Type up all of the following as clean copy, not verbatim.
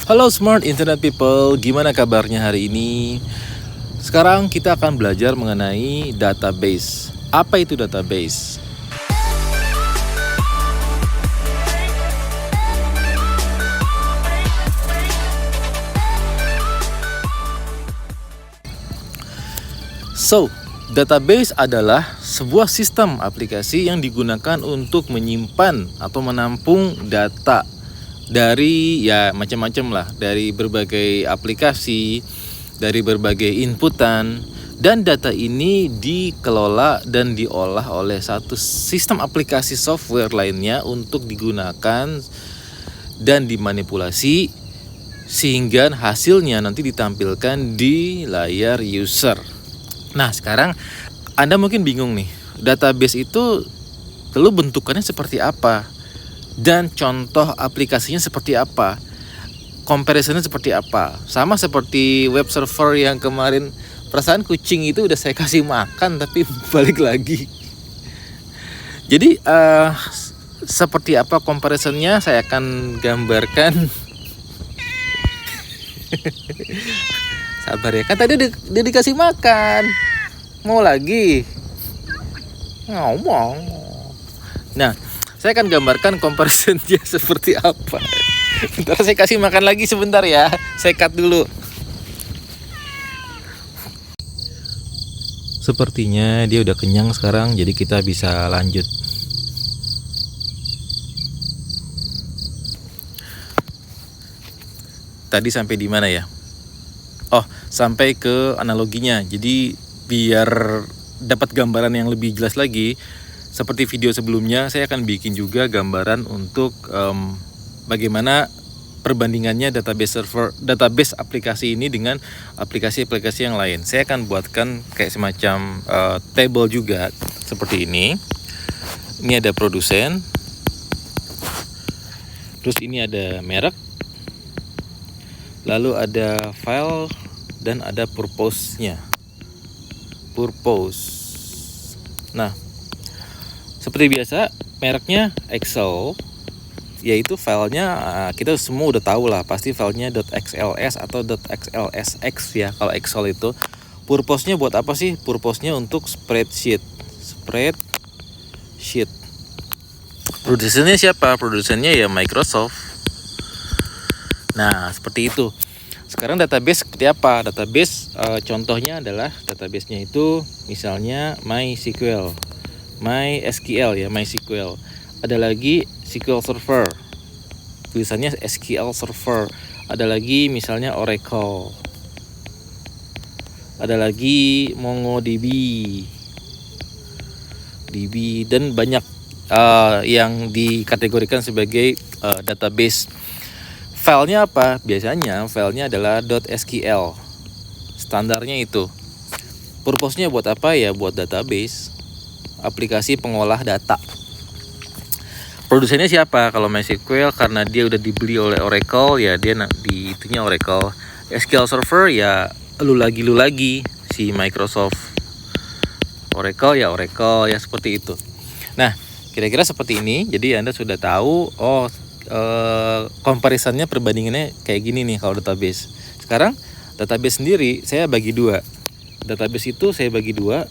Halo Smart Internet People, gimana kabarnya hari ini? Sekarang kita akan belajar mengenai database. Apa itu database? Database adalah sebuah sistem aplikasi yang digunakan untuk menyimpan atau menampung data dari macam-macam lah, dari berbagai aplikasi, dari berbagai inputan, dan data ini dikelola dan diolah oleh satu sistem aplikasi software lainnya untuk digunakan dan dimanipulasi sehingga hasilnya nanti ditampilkan di layar user. Nah, sekarang Anda mungkin bingung nih, database itu lalu bentukannya seperti apa? Dan contoh aplikasinya seperti apa? Comparisonnya seperti apa? Sama seperti web server yang kemarin, perasaan kucing itu udah saya kasih makan tapi balik lagi. Jadi seperti apa comparisonnya saya akan gambarkan. Sabar ya, kan tadi dia dikasih makan, mau lagi ngomong. Nah, saya akan gambarkan comparisonnya seperti apa. Ntar saya kasih makan lagi sebentar ya, saya cut dulu. Sepertinya dia udah kenyang sekarang, jadi kita bisa lanjut. Tadi sampai di mana ya? Oh, sampai ke analoginya. Jadi biar dapat gambaran yang lebih jelas lagi, seperti video sebelumnya, saya akan bikin juga gambaran untuk bagaimana perbandingannya database aplikasi ini dengan aplikasi-aplikasi yang lain. Saya akan buatkan kayak semacam table juga seperti ini. Ini ada produsen, terus ini ada merek, lalu ada file, dan ada purpose-nya. Nah, seperti biasa, mereknya Excel, yaitu filenya kita semua udah tahu lah, pasti filenya .xls atau .xlsx ya kalau Excel itu. Purpose-nya buat apa sih? Purpose-nya untuk spreadsheet. Produsennya siapa? Produsennya ya Microsoft. Nah, seperti itu. Sekarang database seperti apa? Database contohnya adalah database-nya itu misalnya MySQL ya, MySQL. Ada lagi SQL Server, tulisannya SQL Server. Ada lagi misalnya Oracle. Ada lagi MongoDB, dan banyak yang dikategorikan sebagai database. Filenya apa? Biasanya filenya adalah .sql. Standarnya itu. Purpose-nya buat apa ya? Buat database, aplikasi pengolah data. Produsennya siapa? Kalau MySQL karena dia udah dibeli oleh Oracle ya, dia di itunya Oracle. SQL Server ya lu lagi si Microsoft. Oracle ya seperti itu. Nah, kira-kira seperti ini. Jadi Anda sudah tahu comparisonnya, perbandingannya kayak gini nih kalau database. Sekarang database sendiri saya bagi dua. Database itu saya bagi dua,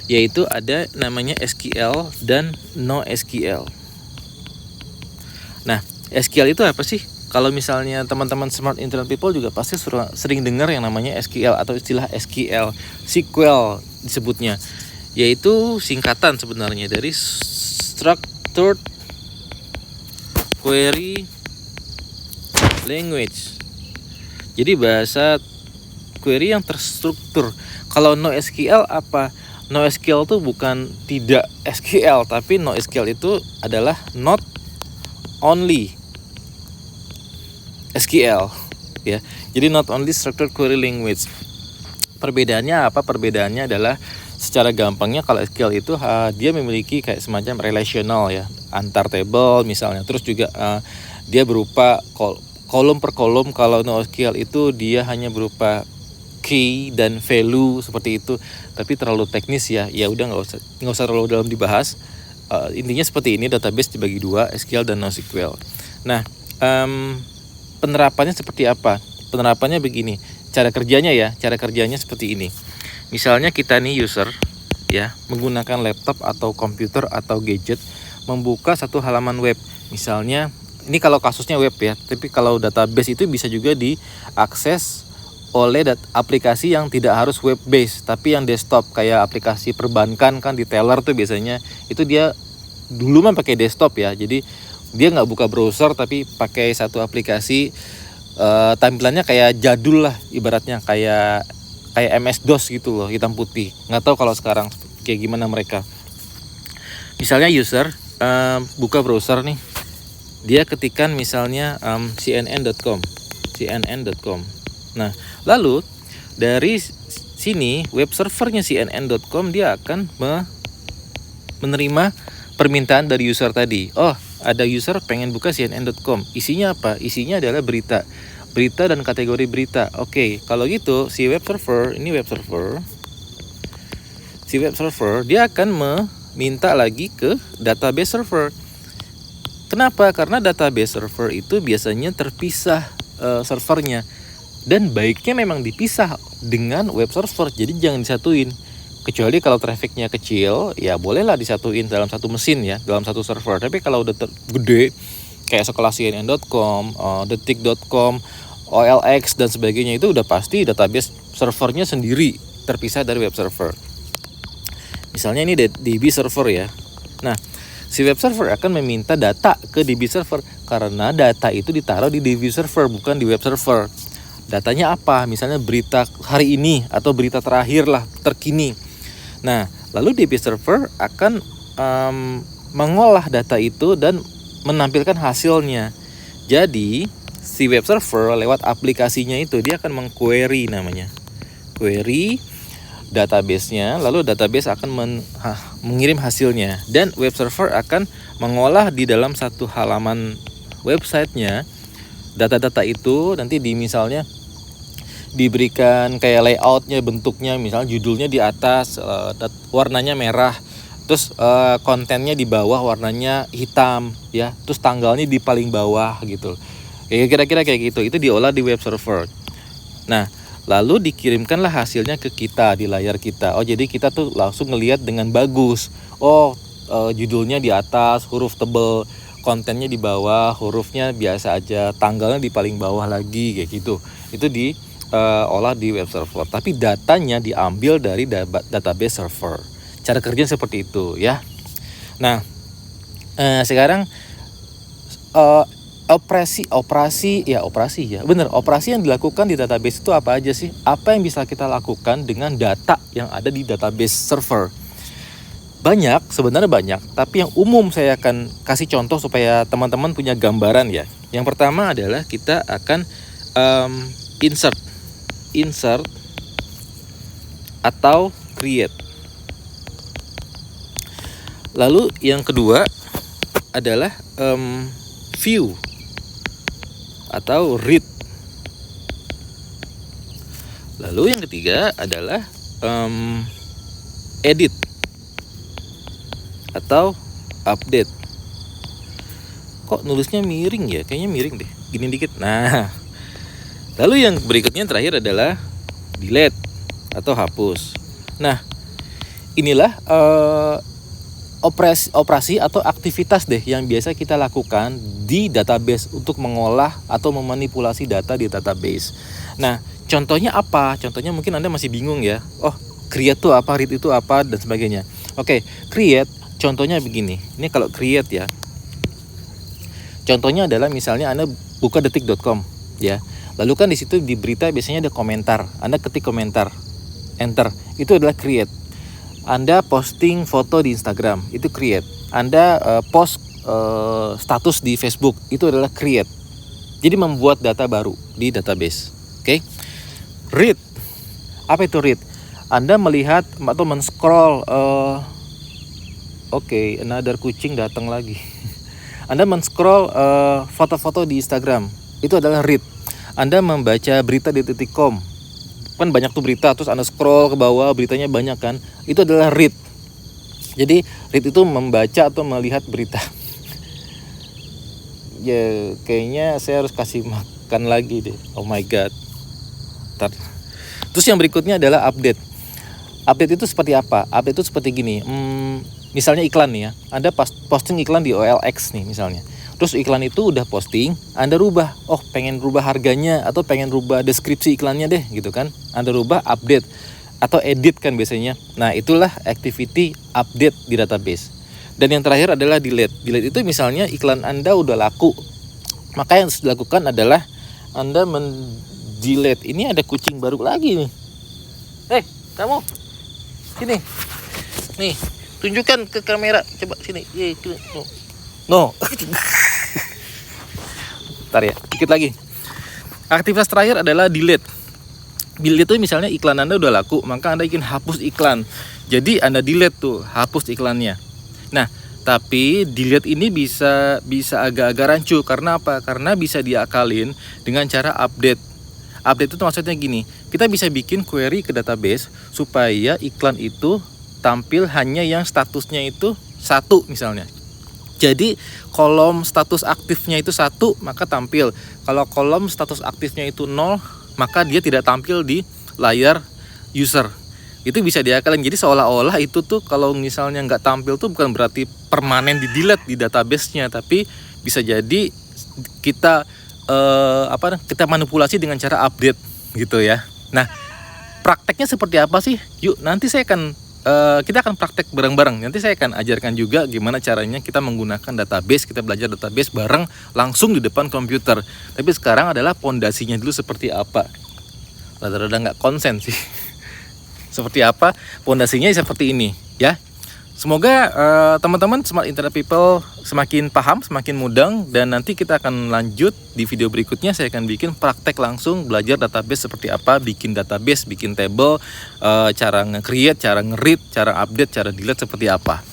yaitu ada namanya SQL dan NoSQL. Nah, SQL itu apa sih? Kalau misalnya teman-teman Smart Internet People juga pasti sering dengar yang namanya SQL atau istilah SQL disebutnya, yaitu singkatan sebenarnya dari Structured Query Language. Jadi bahasa query yang terstruktur. Kalau NoSQL apa? NoSQL itu bukan tidak SQL, tapi NoSQL itu adalah not only SQL ya. Jadi not only structured query language. Perbedaannya apa? Perbedaannya adalah secara gampangnya kalau SQL itu dia memiliki kayak semacam relational ya, antar table misalnya. Terus juga dia berupa kolom per kolom. Kalau NoSQL itu dia hanya berupa key dan value seperti itu. Tapi terlalu teknis ya. Ya udah nggak usah terlalu dalam dibahas. Intinya seperti ini, database dibagi dua, SQL dan NoSQL. Nah, penerapannya seperti apa? Penerapannya begini, cara kerjanya seperti ini. Misalnya kita nih user ya, menggunakan laptop atau komputer atau gadget, membuka satu halaman web. Misalnya, ini kalau kasusnya web ya, tapi kalau database itu bisa juga diakses oleh aplikasi yang tidak harus web based, tapi yang desktop, kayak aplikasi perbankan kan di teller tuh biasanya, itu dia dulu mah pakai desktop ya, jadi dia nggak buka browser tapi pakai satu aplikasi, tampilannya kayak jadul lah, ibaratnya kayak MS-DOS gitu loh, hitam putih. Nggak tahu kalau sekarang kayak gimana mereka. Misalnya user buka browser nih, dia ketikan misalnya cnn.com. Nah, lalu dari sini web servernya cnn.com dia akan menerima permintaan dari user tadi. Oh, ada user pengen buka cnn.com. Isinya apa? Isinya adalah berita dan kategori berita. Oke, kalau gitu si web server dia akan meminta lagi ke database server. Kenapa? Karena database server itu biasanya terpisah servernya, dan baiknya memang dipisah dengan web server. Jadi jangan disatuin. Kecuali kalau trafficnya kecil, ya bolehlah disatuin dalam satu mesin ya, dalam satu server. Tapi kalau udah gede, kayak sekelas cnn.com, detik.com, OLX dan sebagainya, itu udah pasti database servernya sendiri, terpisah dari web server. Misalnya ini DB server ya. Nah, si web server akan meminta data ke DB server karena data itu ditaruh di DB server, bukan di web server. Datanya apa? Misalnya berita hari ini atau berita terakhir lah, terkini. Nah, lalu DB server akan mengolah data itu dan menampilkan hasilnya. Jadi si web server lewat aplikasinya itu dia akan mengquery, namanya query database-nya, lalu database akan mengirim hasilnya, dan web server akan mengolah di dalam satu halaman websitenya data-data itu. Nanti misalnya diberikan kayak layoutnya, bentuknya, misalnya judulnya di atas warnanya merah, terus kontennya di bawah warnanya hitam ya, terus tanggalnya di paling bawah gitu. Kira-kira kayak gitu. Itu diolah di web server. Nah, lalu dikirimkanlah hasilnya ke kita di layar kita. Oh, jadi kita tuh langsung ngelihat dengan bagus. Oh, judulnya di atas huruf tebel, kontennya di bawah hurufnya biasa aja, tanggalnya di paling bawah lagi, kayak gitu. Itu diolah di web server. Tapi datanya diambil dari database server. Cara kerjanya seperti itu ya. Nah, sekarang operasi yang dilakukan di database itu apa aja sih? Apa yang bisa kita lakukan dengan data yang ada di database server? Sebenarnya banyak, tapi yang umum saya akan kasih contoh supaya teman-teman punya gambaran ya. Yang pertama adalah kita akan insert atau create. Lalu yang kedua adalah view atau read. Lalu yang ketiga adalah edit atau update. Kok nulisnya miring ya? Kayaknya miring deh. Gini dikit. Nah, lalu yang berikutnya terakhir adalah delete atau hapus. Nah, inilah operasi atau aktivitas deh yang biasa kita lakukan di database untuk mengolah atau memanipulasi data di database. Nah, contohnya apa? Contohnya mungkin Anda masih bingung ya. Oh, create itu apa, read itu apa, dan sebagainya. Oke, create contohnya begini. Ini kalau create ya. Contohnya adalah misalnya Anda buka detik.com ya. Lalu kan di situ di berita biasanya ada komentar. Anda ketik komentar, enter. Itu adalah create. Anda posting foto di Instagram, itu create. Anda post status di Facebook, itu adalah create. Jadi membuat data baru di database. Oke. Read. Apa itu read? Anda melihat atau men-scroll another kucing datang lagi. Anda men-scroll foto-foto di Instagram, itu adalah read. Anda membaca berita di detik.com, kan banyak tuh berita, terus Anda scroll ke bawah, beritanya banyak kan, itu adalah read. Jadi read itu membaca atau melihat berita. Ya kayaknya saya harus kasih kan lagi deh. Oh my god. Terus yang berikutnya adalah update. Update itu seperti apa? Update itu seperti gini. Misalnya iklan nih ya. Anda posting iklan di OLX nih misalnya. Terus iklan itu udah posting, Anda rubah. Oh, pengen rubah harganya atau pengen rubah deskripsi iklannya deh gitu kan. Anda rubah, update atau edit kan biasanya. Nah, itulah activity update di database. Dan yang terakhir adalah delete. Delete itu misalnya iklan Anda udah laku. Maka yang harus dilakukan adalah Anda delete. Ini ada kucing baru lagi nih. Kamu sini. Nih, tunjukkan ke kamera. Coba sini. No. Bentar ya, dikit lagi. Aktivitas terakhir adalah delete. Delete itu misalnya iklan Anda udah laku, maka Anda ingin hapus iklan. Jadi Anda delete tuh, hapus iklannya. Nah, tapi delete ini bisa agak-agak rancu. Karena apa? Karena bisa diakalin dengan cara update. Update itu maksudnya gini, kita bisa bikin query ke database supaya iklan itu tampil hanya yang statusnya itu 1 misalnya. Jadi kolom status aktifnya itu 1 maka tampil. Kalau kolom status aktifnya itu 0 maka dia tidak tampil di layar user. Itu bisa diakalin. Jadi seolah-olah itu tuh kalau misalnya nggak tampil tuh bukan berarti permanen di delete di database-nya, tapi bisa jadi kita kita manipulasi dengan cara update gitu ya. Nah, prakteknya seperti apa sih? Yuk, nanti kita akan praktek bareng-bareng. Nanti saya akan ajarkan juga gimana caranya kita menggunakan database, kita belajar database bareng langsung di depan komputer. Tapi sekarang adalah pondasinya dulu seperti apa. Rada-rada nggak konsen sih. Seperti apa pondasinya seperti ini ya. Semoga teman-teman Smart Internet People semakin paham, semakin mudeng, dan nanti kita akan lanjut di video berikutnya. Saya akan bikin praktek langsung belajar database seperti apa, bikin database, bikin table, cara nge-create, cara nge-read, cara update, cara delete seperti apa.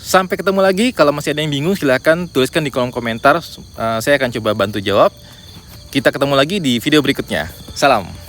Sampai ketemu lagi. Kalau masih ada yang bingung silahkan tuliskan di kolom komentar. Saya akan coba bantu jawab. Kita ketemu lagi di video berikutnya. Salam.